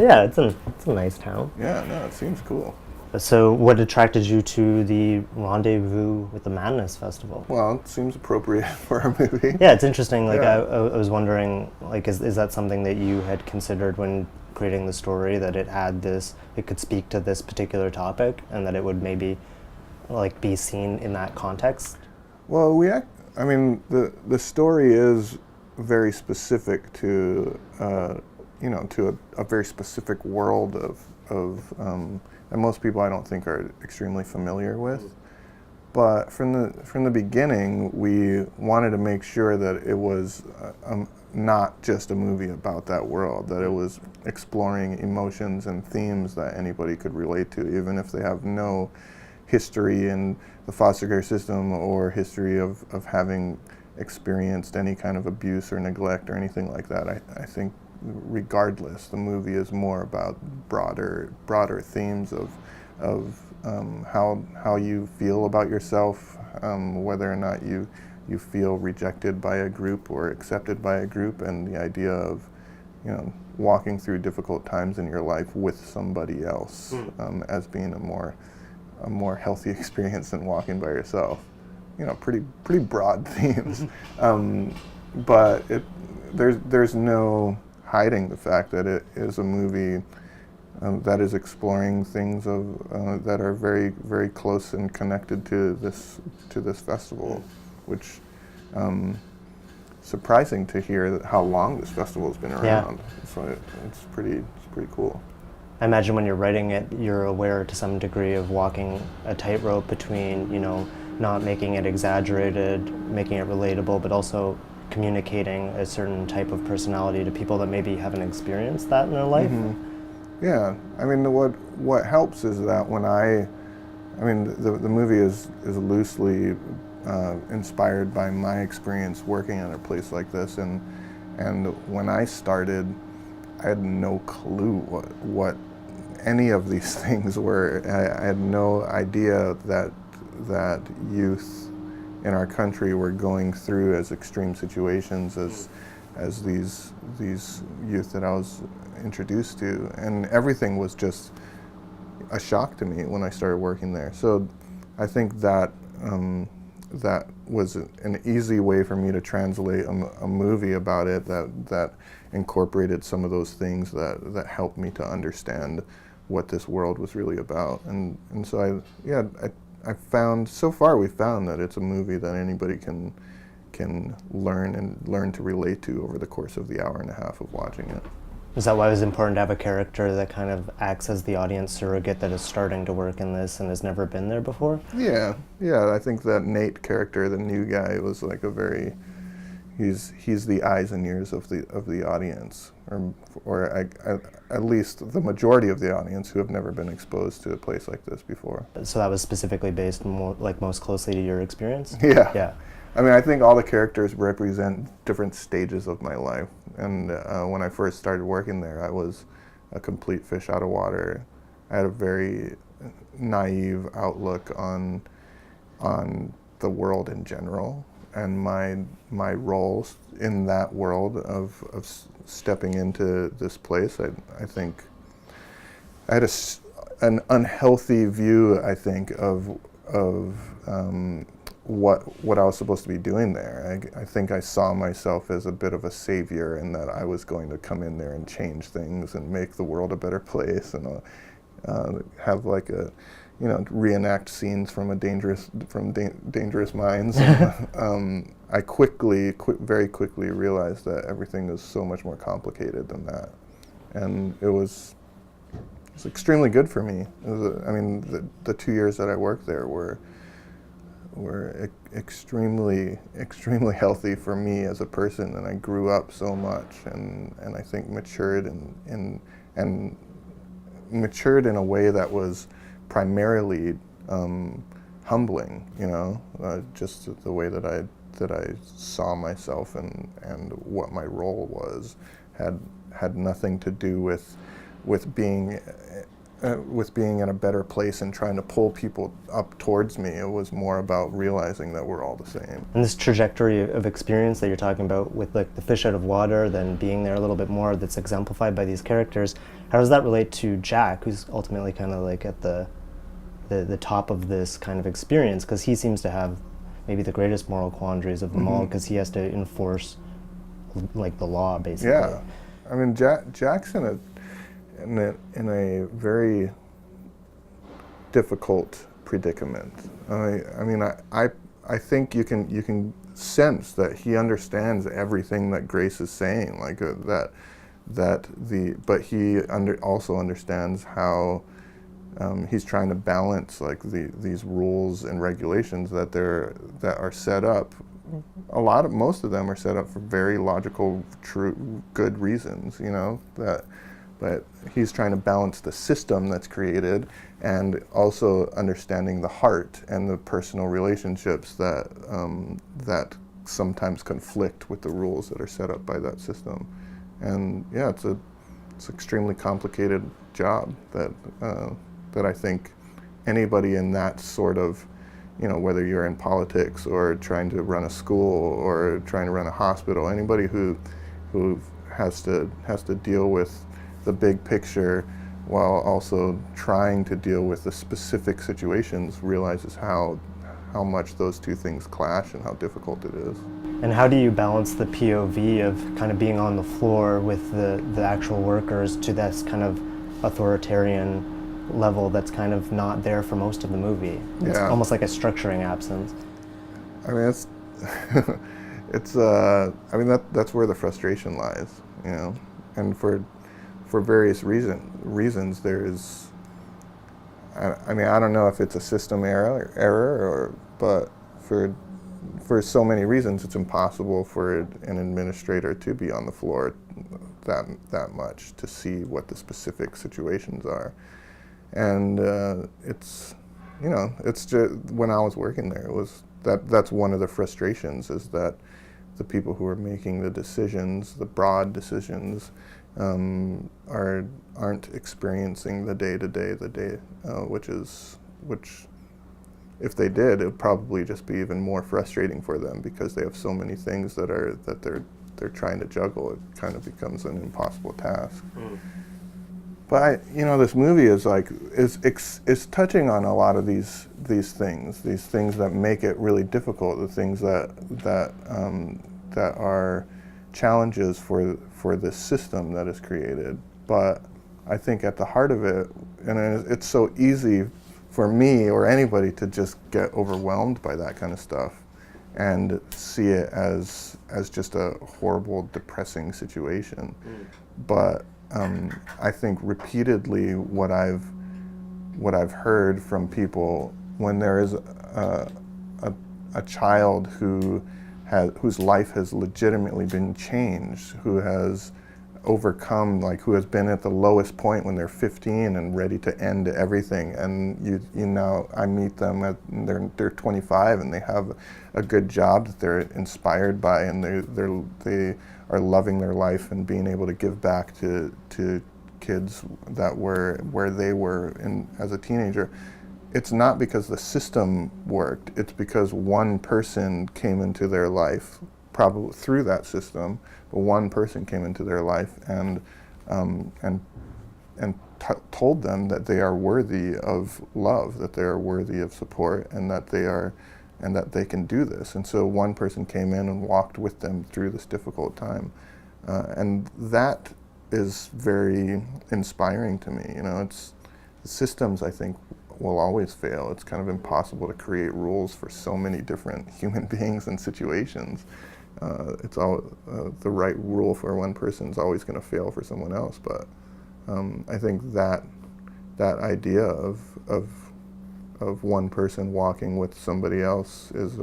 Yeah, it's a nice town. Yeah, no, it seems cool. So what attracted you to the Rendezvous with the Madness festival? Well, it seems appropriate for a movie. Yeah, it's interesting. Like, Yeah. I was wondering, like, is that something that you had considered when creating the story, that it could speak to this particular topic, and that it would maybe, like, be seen in that context? Well, the story is very specific to, to a very specific world and most people I don't think are extremely familiar with. But from the beginning, we wanted to make sure that it was not just a movie about that world, that it was exploring emotions and themes that anybody could relate to, even if they have no history in the foster care system or history of having experienced any kind of abuse or neglect or anything like that. I think regardless, the movie is more about broader themes of how you feel about yourself, whether or not you feel rejected by a group or accepted by a group, and the idea of walking through difficult times in your life with somebody else as being a more healthy experience than walking by yourself. Pretty broad themes, but there's no hiding the fact that it is a movie that is exploring things that are very, very close and connected to this festival, which surprising to hear how long this festival has been around. Yeah. So it's pretty cool. I imagine when you're writing it, you're aware to some degree of walking a tightrope between, not making it exaggerated, making it relatable, but also communicating a certain type of personality to people that maybe haven't experienced that in their life. Mm-hmm. Yeah, what helps is that when the movie is loosely inspired by my experience working at a place like this, and when I started, I had no clue what any of these things were. I had no idea that youth in our country were going through as extreme situations as these youth that I was introduced to, and everything was just a shock to me when I started working there. So I think that that was an easy way for me to translate a movie about it that incorporated some of those things that helped me to understand what this world was really about. And so I found, so far we found that it's a movie that anybody can learn to relate to over the course of the hour and a half of watching it. Is that why it was important to have a character that kind of acts as the audience surrogate that is starting to work in this and has never been there before? Yeah. I think that Nate character, the new guy, was like he's the eyes and ears of the audience, or at least the majority of the audience who have never been exposed to a place like this before. So that was specifically based most closely to your experience? Yeah. Yeah. I think all the characters represent different stages of my life. And when I first started working there, I was a complete fish out of water. I had a very naive outlook on the world in general, and my roles in that world of stepping into this place. I think I had an unhealthy view, I think, of what I was supposed to be doing there. I think I saw myself as a bit of a savior, and that I was going to come in there and change things and make the world a better place, and have like a reenact scenes from Dangerous Minds. And, I very quickly realized that everything was so much more complicated than that, and it was extremely good for me. The 2 years that I worked there were extremely healthy for me as a person, and I grew up so much, and I think matured and matured in a way that was primarily humbling, just the way that I saw myself and what my role was had nothing to do with being in a better place and trying to pull people up towards me. It was more about realizing that we're all the same. And this trajectory of experience that you're talking about with like the fish out of water, then being there a little bit more, that's exemplified by these characters, how does that relate to Jack, who's ultimately kind of like at the top of this kind of experience, because he seems to have maybe the greatest moral quandaries of them all, because he has to enforce like the law, basically. Yeah, I mean, Jack's in a very difficult predicament. I think you can sense that he understands everything that Grace is saying, like but he also understands how he's trying to balance like these rules and regulations that are set up. Most of them are set up for very logical, true, good reasons, but he's trying to balance the system that's created and also understanding the heart and the personal relationships that sometimes conflict with the rules that are set up by that system. And yeah, it's an extremely complicated job that I think anybody in that sort of, whether you're in politics or trying to run a school or trying to run a hospital, anybody who has to deal with the big picture while also trying to deal with the specific situations realizes how much those two things clash and how difficult it is. And how do you balance the POV of kind of being on the floor with the actual workers to this kind of authoritarian level that's kind of not there for most of the movie? It's almost like a structuring absence. I mean, that's where the frustration lies, and for various reasons there's, I don't know if it's a system error but for so many reasons it's impossible for an administrator to be on the floor that much to see what the specific situations are. And it's just, when I was working there, it was that's one of the frustrations, is that the people who are making the decisions, the broad decisions, aren't experiencing the day-to-day, which if they did, it would probably just be even more frustrating for them, because they have so many things that they're trying to juggle. It kind of becomes an impossible task. But this movie is touching on a lot of these things that make it really difficult, the things that are challenges for this system that is created. But I think at the heart of it, and it's so easy for me or anybody to just get overwhelmed by that kind of stuff and see it as just a horrible, depressing situation. But I think repeatedly what I've heard from people, when there is a child whose life has legitimately been changed, who has overcome, who has been at the lowest point when they're 15 and ready to end everything, and I meet them they're 25 and they have a good job that they're inspired by, and they are loving their life and being able to give back to kids that were where they were as a teenager. It's not because the system worked, it's because one person came into their life, probably through that system, but one person came into their life and told them that they are worthy of love, that they are worthy of support, and that they can do this. And so one person came in and walked with them through this difficult time, and that is very inspiring to me. It's the systems, I think, will always fail. It's kind of impossible to create rules for so many different human beings and situations. It's all the right rule for one person is always going to fail for someone else. But I think that idea of one person walking with somebody else is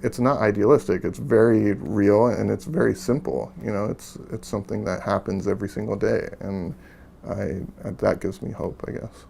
it's not idealistic. It's very real and it's very simple. You know, it's something that happens every single day, and that gives me hope, I guess.